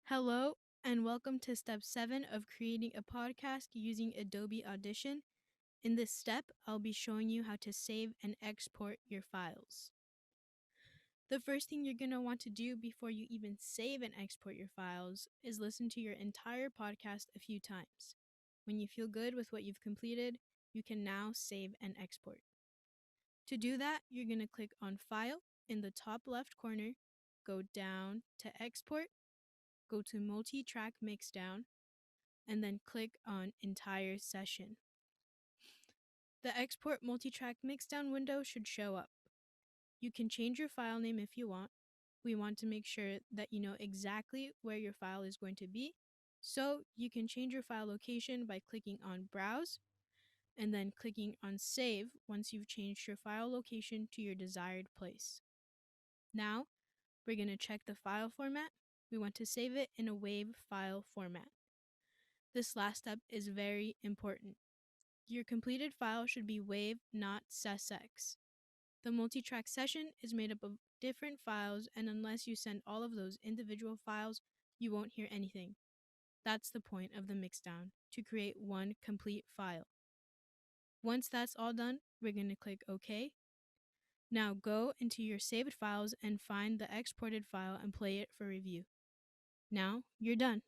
Hello, and welcome to step 7 of creating a podcast using Adobe Audition. In this step, I'll be showing you how to save and export your files. The first thing you're going to want to do before you even save and export your files is listen to your entire podcast a few times. When you feel good with what you've completed, you can now save and export. To do that, you're going to click on File in the top left corner, go down to Export, go to Multi-Track Mixdown, and then click on Entire Session. The Export Multitrack Mixdown window should show up. You can change your file name if you want. We want to make sure that you know exactly where your file is going to be, so you can change your file location by clicking on Browse and then clicking on Save once you've changed your file location to your desired place. Now, we're going to check the file format. We want to save it in a WAV file format. This last step is very important. Your completed file should be WAV, not SESX. The multi-track session is made up of different files, and unless you send all of those individual files, you won't hear anything. That's the point of the mixdown, to create one complete file. Once that's all done, we're going to click OK. Now go into your saved files and find the exported file and play it for review. Now you're done.